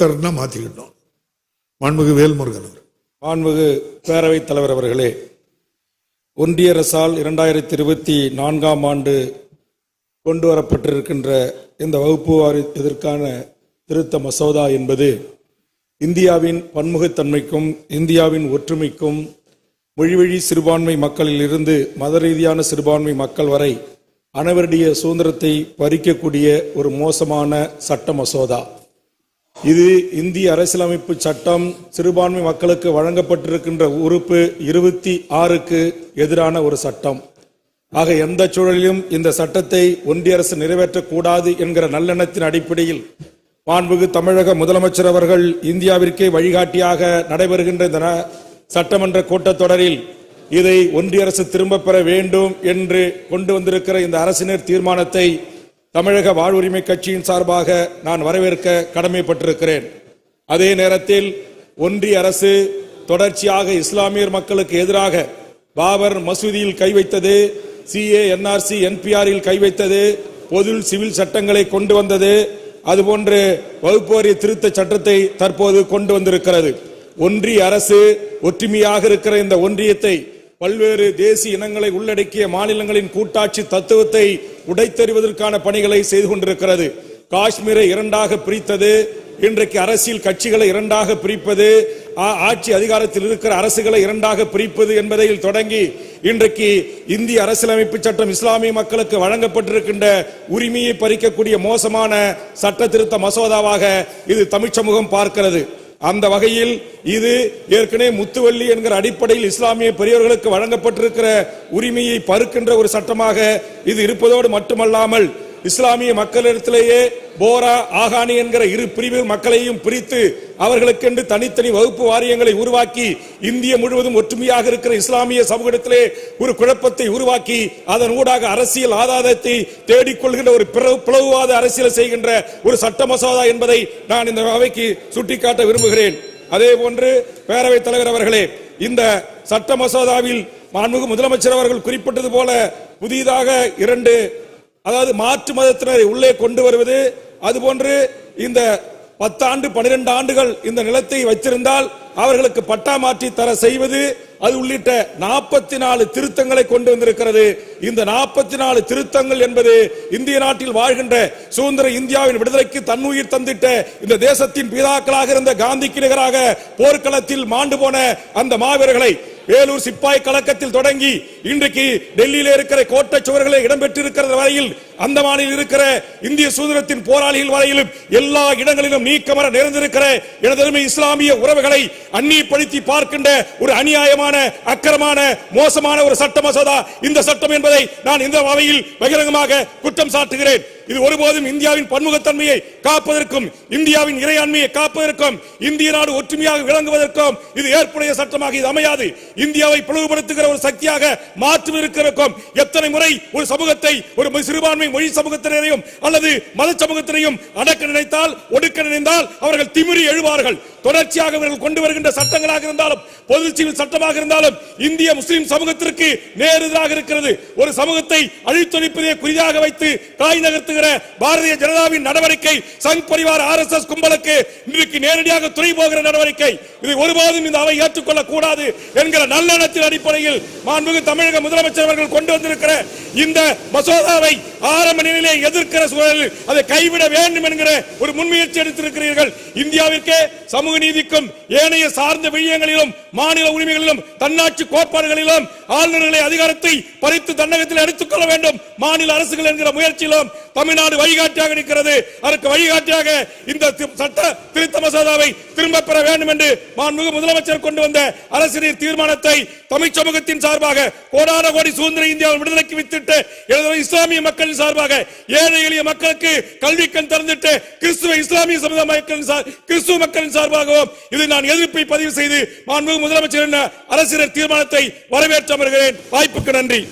இருபத்தாறுனா மாற்றிக்கிட்டோம். மாண்புமிகு வேல்முருகன் அவர். மாண்புமிகு பேரவைத் தலைவர் அவர்களே, ஒன்றிய அரசால் 2024ஆம் ஆண்டு கொண்டு வரப்பட்டிருக்கின்ற இந்த வகுப்பு வாரி இதற்கான திருத்த மசோதா என்பது இந்தியாவின் பன்முகத்தன்மைக்கும் இந்தியாவின் ஒற்றுமைக்கும் மொழிவழி சிறுபான்மை மக்களில் இருந்து மத ரீதியான சிறுபான்மை மக்கள் வரை அனைவருடைய சுதந்திரத்தை பறிக்கக்கூடிய ஒரு மோசமான சட்ட மசோதா. இது இந்திய அரசியலமைப்பு சட்டம் சிறுபான்மை மக்களுக்கு வழங்கப்பட்டிருக்கின்ற உறுப்பு 26க்கு எதிரான ஒரு சட்டம். ஆக எந்த சூழலிலும் இந்த சட்டத்தை ஒன்றிய அரசு நிறைவேற்றக்கூடாது என்கிற நல்லெண்ணத்தின் அடிப்படையில் மாண்புமிகு தமிழக முதலமைச்சர் அவர்கள் இந்தியாவிற்கே வழிகாட்டியாக நடைபெறுகின்ற இந்த சட்டமன்ற கூட்டத்தொடரில் இதை ஒன்றிய அரசு திரும்ப பெற வேண்டும் என்று கொண்டு வந்திருக்கிற இந்த அரசினர் தீர்மானத்தை தமிழக வாழ்வுரிமை கட்சியின் சார்பாக நான் வரவேற்க கடமைப்பட்டிருக்கிறேன். அதே நேரத்தில் ஒன்றிய அரசு தொடர்ச்சியாக இஸ்லாமியர் மக்களுக்கு எதிராக பாபர் மசூதியில் கை வைத்தது, CA NRC NPRல் கை வைத்தது, பொது சிவில் சட்டங்களை கொண்டு வந்தது, அதுபோன்று வகுப்பு வாரிய திருத்த சட்டத்தை தற்போது கொண்டு வந்திருக்கிறது. ஒன்றிய அரசு ஒற்றுமையாக இருக்கிற இந்த ஒன்றியத்தை பல்வேறு தேசிய இனங்களை உள்ளடக்கிய மாநிலங்களின் கூட்டாட்சி தத்துவத்தை உடைத்தெறிவதற்கான பணிகளை செய்து கொண்டிருக்கிறது. காஷ்மீரை இரண்டாக பிரித்தது, இன்றைக்கு அரசியல் கட்சிகளை இரண்டாக பிரிப்பது, ஆட்சி அதிகாரத்தில் இருக்கிற அரசுகளை இரண்டாக பிரிப்பது என்பதில் தொடங்கி இன்றைக்கு இந்திய அரசியலமைப்பு சட்டம் இஸ்லாமிய மக்களுக்கு வழங்கப்பட்டிருக்கின்ற உரிமையை பறிக்கக்கூடிய மோசமான சட்ட திருத்த மசோதாவாக இது தமிழ் சமூகம் பார்க்கிறது. அந்த வகையில் இது ஏற்கனவே முத்துவள்ளி என்கிற அடிப்படையில் இஸ்லாமிய பெரியவர்களுக்கு வழங்கப்பட்டிருக்கிற உரிமையை பறிக்கின்ற ஒரு சட்டமாக இது இருப்பதோடு மட்டுமல்லாமல் இஸ்லாமிய மக்களிடத்திலேயே போரா ஆகானி என்கிற இரு பிரிவு மக்களையும் பிரித்து அவர்களுக்கென்று தனித்தனி வகுப்பு வாரியங்களை உருவாக்கி இந்திய முழுவதும் ஒற்றுமையாக இருக்கிற இஸ்லாமிய சமூகத்திலே ஒரு குழப்பத்தை உருவாக்கி அதன் ஊடாக அரசியல் ஆதாயத்தை தேடிக்கொள்கின்ற ஒரு பிளவுவாத அரசியல் செய்கின்ற ஒரு சட்ட மசோதா என்பதை நான் இந்த அவைக்கு சுட்டிக்காட்ட விரும்புகிறேன். அதே போன்று பேரவைத் தலைவர் அவர்களே, இந்த சட்ட மசோதாவில் மாண்புமிகு முதலமைச்சர் அவர்கள் குறிப்பிட்டது போல புதிதாக 2 அதாவது மாற்று மதத்தினரை உள்ளே கொண்டு வருவது, அதுபோன்று இந்த 10 ஆண்டு 12 ஆண்டுகள் இந்த நிலத்தை வைத்திருந்தால் அவர்களுக்கு பட்டா மாற்றி தர செய்வது, அது உள்ளிட்ட 44 திருத்தங்களை கொண்டு வந்திருக்கிறது. இந்த 44 திருத்தங்கள் என்பது இந்திய நாட்டில் வாழ்கின்ற சுதந்திர இந்தியாவின் விடுதலைக்கு தன்னுயிர் தந்திட்ட இந்த தேசத்தின் பிதாக்களாக இருந்த காந்திக்கு நிகராக போர்க்களத்தில் மாண்டு போன அந்த மாவீரர்களை வேலூர் சிப்பாய் கலக்கத்தில் தொடங்கி இன்றைக்கு டெல்லியில இருக்கிற கோட்டை சுவர்களை இடம்பெற்றிருக்கிற வரையில் அந்தமானில் இருக்கிற இந்திய சுதந்திரத்தின் போராளிகள் வரையிலும் எல்லா இடங்களிலும் நீக்கமர நிறைந்திருக்கிற எனதருமை இஸ்லாமிய உறவுகளை அந்நியப்படுத்தி பார்க்கின்ற ஒரு அநியாயமான அக்கிரமான மோசமான ஒரு சட்ட மசோதா இந்த சட்டம் என்பதை நான் இந்த அவையில் பகிரங்கமாக குற்றம் சாட்டுகிறேன். இது ஒருபோதும் இந்தியாவின் பன்முகத்தன்மையை காப்பதற்கும் இந்தியாவின் இறையாண்மையை காப்பதற்கும் இந்திய நாடு ஒற்றுமையாக விளங்குவதற்கும் இது ஏற்புடைய சட்டமாக இது அமையாது. இந்தியாவை பிளவுபடுத்துகிற ஒரு சக்தியாக மாற்றுவதற்கும் எத்தனை முறை ஒரு சமூகத்தை ஒரு சிறுபான்மை மொழி சமூகத்தினரையும் அல்லது மத சமூகத்தினரையும் அடக்க நினைத்தால் ஒடுக்க நினைத்தால் அவர்கள் திமிரி எழுவார்கள். தொடர்ச்சியாக அவர்கள் கொண்டு வருகின்ற சட்டங்களாக இருந்தாலும் பொது சிவில் சட்டமாக இருந்தாலும் இந்திய முஸ்லிம் சமூகத்திற்கு நேரெதிராக இருக்கிறது. ஒரு சமூகத்தை அழித்தொழிப்பதை குறியாக வைத்து காய் நகர்த்துகிற பாரதிய ஜனதாவின் நடவடிக்கை சங் பரிவார் RSS கும்பலுக்கு இன்றைக்கு நேரடியாக துணை போகிற நடவடிக்கை. இது ஒருபோதும் இந்த அவை ஏற்றுக்கொள்ளக் கூடாது என்கிற நல்லெண்ணத்தின் அடிப்படையில் மாண்புமிகு தமிழக முதலமைச்சர் அவர்கள் கொண்டு வந்திருக்கிற இந்த மசோதாவை ஆரம்ப நிலையிலே எதிர்க்கிற சூழலில் அதை கைவிட வேண்டும் என்கிற ஒரு முன்முயற்சி எடுத்திருக்கிறீர்கள். இந்தியாவிற்கே சமூக நீதிக்கும் ஏனைய சார்ந்த விடயங்களிலும் மாநில உரிமைகளிலும் தன்னாட்சி கோட்பாடுகளிலும் ஆளுநர்களை அதிகாரத்தை பறித்து தன்னகத்தில் எடுத்துக் கொள்ள வேண்டும் மாநில அரசுகள் என்கிற முயற்சியிலும் தமிழ்நாடு வழிகாட்டியாக இருக்கிறது. அதற்கு வழிகாட்டியாக இந்த சட்ட திருத்த மசோதாவை திரும்ப பெற வேண்டும் என்று மாண்புமிகு முதலமைச்சர் கொண்டு வந்த அரசியல் தீர்மானத்தை தமிழ் சமூகத்தின் சார்பாக கோடான கோடி சுதந்திர இந்தியாவின் விடுதலைக்கு வித்திட்டு இஸ்லாமிய மக்களின் சார்பாக ஏழை எளிய மக்களுக்கு கல்வி கண் திறந்துட்டு கிறிஸ்துவ இஸ்லாமிய சமுதாய கிறிஸ்துவ மக்களின் சார்பாகவும் இது நான் எதிர்ப்பை பதிவு செய்து மாண்புமிகு முதலமைச்சர் அரசியல் தீர்மானத்தை வரவேற்று அமர்கிறேன். வாய்ப்புக்கு நன்றி.